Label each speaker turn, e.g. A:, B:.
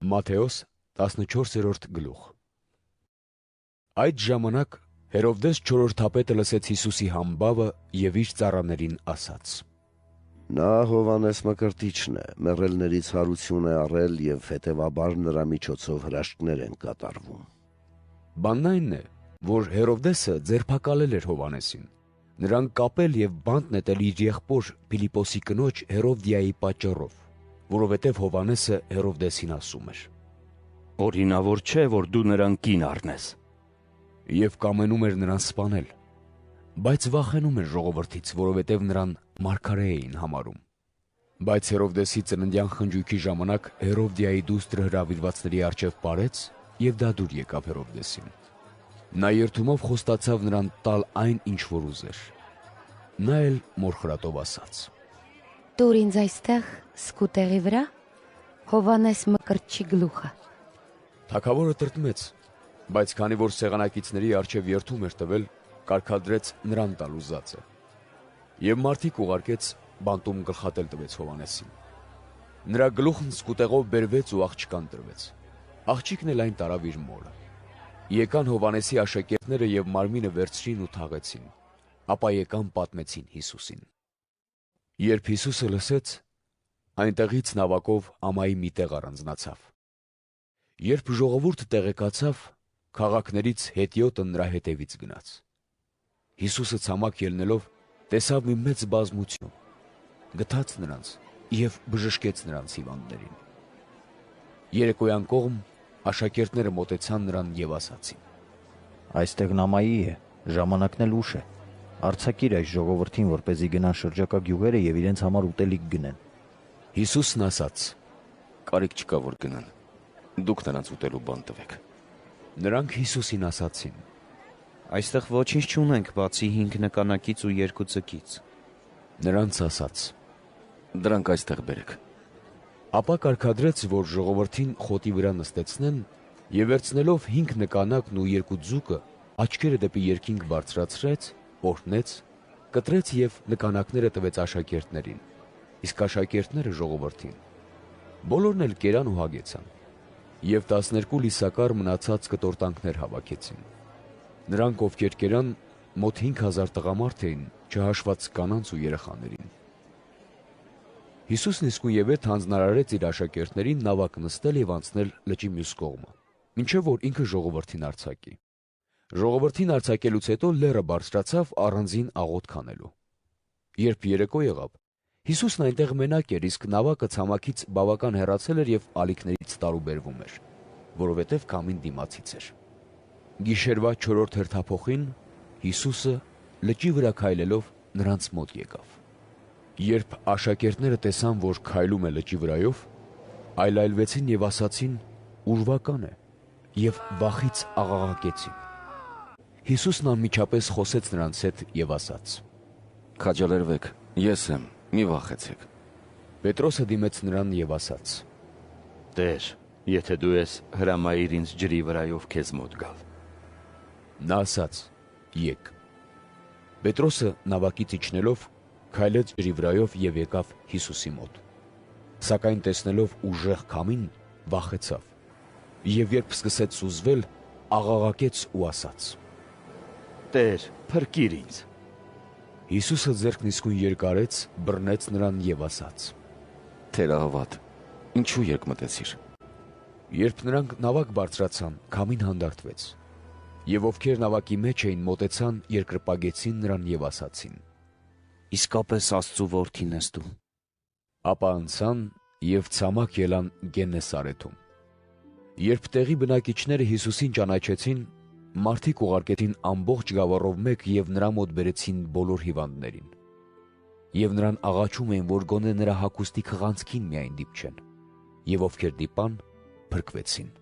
A: Մատթեոս 14-րդ գլուխ։ Այդ ժամանակ Հերովդես չորրորդապետը լսեց Հիսուսի համբավը և իր ծառաներին ասաց.
B: Նա Հովհաննես Մկրտիչն է, մեռելներից հարություն է առել և հետևաբար նրա միջոցով հրաշքներ են կատարվում։
A: Բանն այն է, որ Հերովդեսը ձերբակալել էր Հովհաննեսին, նրան կապել և բանտ նետել իր եղբոր Փիլիպոսի կնոջ Հերովդիայի պատճառով, որովհետև Հովհաննեսը Հերովդեսին ասում էր.
C: Օրինավոր չէ, որ դու նրան կին առնես։
A: Եվ կամենում էր նրան սպանել, բայց վախենում էր ժողովրդից, որովհետև նրան մարգարե էին համարում։ Բայց Հերովդեսի ծննդյան խնջույքի ժամանակ Հերովդիայի դուստրը հրավիրվածների առջև պարեց և դա դուր եկավ Հերովդեսին։ Նա երդումով խոստացավ նրան տալ այն, ինչ որ ուզեր։ Նա էլ մորխրատով ասաց.
D: Տուր ինձ այստեղ սկուտեղի վրա Հովհաննես Մկրտչի գլուխը։
A: Թագավորը տրտմեց, բայց քանի որ սեղանակիցների առջև երդում էր տվել, կարգադրեց նրան տալ ուզածը։ Եվ մարդիկ ուղարկեց, բանտում գլխատել տվեց Հովհաննեսին։ Նրա գլուխն սկուտեղով բերվեց ու աղջկան տրվեց։ Աղջիկն էլ այն տարավ իր մորը։ Եկան Հովհաննեսի աշակերտները և մարմինը վերցրին ու թաղեցին, ապա եկան պատմեցին Հիսուսին։ Երբ Հիսուսը լսեց, այնտեղից նավակով ամայի մի տեղ առանձնացավ։ Երբ ժողովուրդը տեղեկացավ, քաղաքներից հետիոտը նրա հետևից գնաց։ Հիսուսը ցամաք ելնելով տեսավ մի մեծ բազմություն, գթաց նրանց և բժշկեց նրանց հիվանդներին։ Երեկոյան կողմ աշակերտները մոտեցան նրան և ասացին.
E: Այստեղ նամայի է, ժամանակն էլ ուշ է։ Արձակիր այս ժողովրդին, որպեսզի գնան շրջակա գյուղերը և իրենց համար ուտելիք գնեն։
A: Հիսուսն ասաց.
C: Կարիք չկա, որ գնան։ Դուք նրանց ուտելու բան տվեք։
A: Նրանք Հիսուսին ասացին.
F: Այստեղ ոչինչ չունենք, բացի 5 նկանակից ու 2 ձկից։
A: Նրանց ասաց.
C: Դրանք այստեղ բերեք։
A: Ապա կարգադրեց, որ ժողովրդին խոտի վրա նստեցնեն և վերցնելով 5 նկանակն ու 2 ձուկը, աչքերը դեպի երկինք բարձրացրեց, օրհնեց, կտրեց և նկանակները տվեց աշակերտներին, իսկ աշակերտները ժողովրդին։ Բոլորն էլ կերան ու հագեցան, և 12 լիսակար մնացած կտորտանքներ հավաքեցին։ Նրանք, ովքեր կերան, մոտ 5000 տղամարդ էին, չհաշված կանանց ու երեխաներին։ Հիսուսն իսկույնևեթ հանձնարարեց իր աշակերտներին նավակ նստել և անցնել լճի մյուս կողմը, մինչև որ ինքը ժողովրդին արձակի։ Ժողովրդին արձակելուց հետո լեռը բարձրացավ առանձին աղոթք անելու։ Երբ երեկո եղավ, Հիսուսն այնտեղ մենակ էր, իսկ նավակը ցամաքից բավական հեռացել էր և ալիքներից տարուբերվում էր, որովհետև քամին դիմացից էր։ Գիշերվա 4-րդ հերթափոխին Հիսուսը լճի վրա քայլելով նրանց մոտ եկավ։ Երբ աշակերտները տեսան, որ քայլում է լճի վրայով, այլայլվեցին և ասացին. «Ուրվական է», և վախից աղաղակեցին։ Հիսուսն անմիջապես խոսեց նրանց հետ և ասաց.
C: Քաջալերվեք, ես եմ, մի վախեցեք։
A: Պետրոսը դիմեց նրան և ասաց.
F: Տեր, եթե դու ես, հրամայիր ինձ ջրի վրայով քեզ մոտ գալ։
A: Նա ասաց. «Եկ»։ Պետրոսը նավակից իջնելով քայլեց ջրի վրայով և եկավ Հիսուսի մոտ։ Սակայն տեսնելով ուժեղ քամին, վախեցավ, և երբ սկսեց սուզվել, աղաղակեց ու ասաց.
F: Տեր, փրկիր ինձ։
A: Հիսուսը ձեռքն իսկույն երկարեց, բռնեց նրան և ասաց.
C: Թերահավատ, ինչու երկմտեցիր։
A: Երբ նրանք նավակ բարձրացան, քամին հանդարտվեց, և ովքեր նավակի մեջ էին, մոտեցան, երկրպագեցին նրան և ասացին.
F: Իսկապես Աստծու որդին ես դու։
A: Ապա անցան և ցամաք ելան Գեննեսարեթում։ Երբ տեղի բնակիչները Հիսուսին ճանաչեցին, մարդիկ ուղարկեցին ամբողջ գավառով մեկ և նրա մոտ բերեցին բոլոր հիվանդներին։ Եվ նրան աղաչում էին, որ գոնե նրա հագուստի քղանցքին միայն դիպչեն, և ովքեր դիպան, փրկվեցին։